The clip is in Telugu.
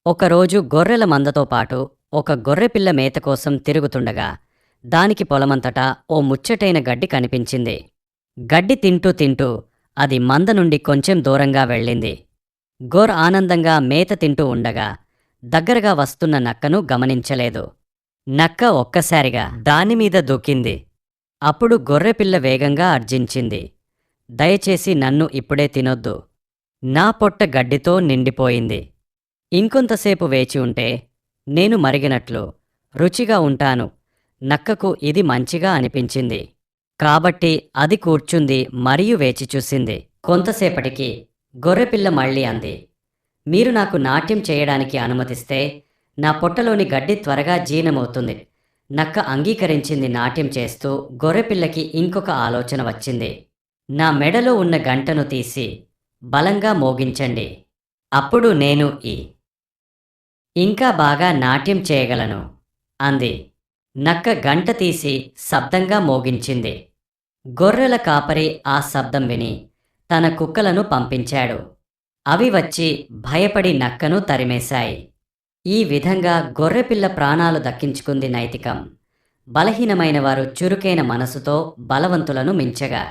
ఒకరోజు గొర్రెల మందతో పాటు ఒక గొర్రెపిల్ల మేత కోసం తిరుగుతుండగా దానికి పొలమంతటా ఓ ముచ్చటైన గడ్డి కనిపించింది. గడ్డి తింటూ తింటూ అది మంద నుండి కొంచెం దూరంగా వెళ్ళింది. గొర్ ఆనందంగా మేత తింటూ ఉండగా దగ్గరగా వస్తున్న నక్కను గమనించలేదు. నక్క ఒక్కసారిగా దానిమీద దూకింది. అప్పుడు గొర్రెపిల్ల వేగంగా అర్జించింది, దయచేసి నన్ను ఇప్పుడే తినొద్దు. నా పొట్ట గడ్డితో నిండిపోయింది. ఇంకొంతసేపు వేచి ఉంటే నేను మరిగినట్లు రుచిగా ఉంటాను. నక్కకు ఇది మంచిగా అనిపించింది. కాబట్టి అది కూర్చుంది మరియు వేచి చూసింది. కొంతసేపటికి గొర్రెపిల్ల మళ్ళీ అంది, మీరు నాకు నాట్యం చేయడానికి అనుమతిస్తే నా పొట్టలోని గడ్డి త్వరగా జీర్ణమవుతుంది. నక్క అంగీకరించింది. నాట్యం చేస్తూ గొర్రెపిల్లకి ఇంకొక ఆలోచన వచ్చింది. నా మెడలో ఉన్న గంటను తీసి బలంగా మోగించండి. అప్పుడు నేను ఇంకా బాగా నాట్యం చేయగలను అంది. నక్క గంట తీసి శబ్దంగా మోగించింది. గొర్రెల కాపరి ఆ శబ్దం విని తన కుక్కలను పంపించాడు. అవి వచ్చి భయపడి నక్కను తరిమేశాయి. ఈ విధంగా గొర్రెపిల్ల ప్రాణాలు దక్కించుకుంది నైతికం. బలహీనమైన వారు చురుకైన మనసుతో బలవంతులను మించగా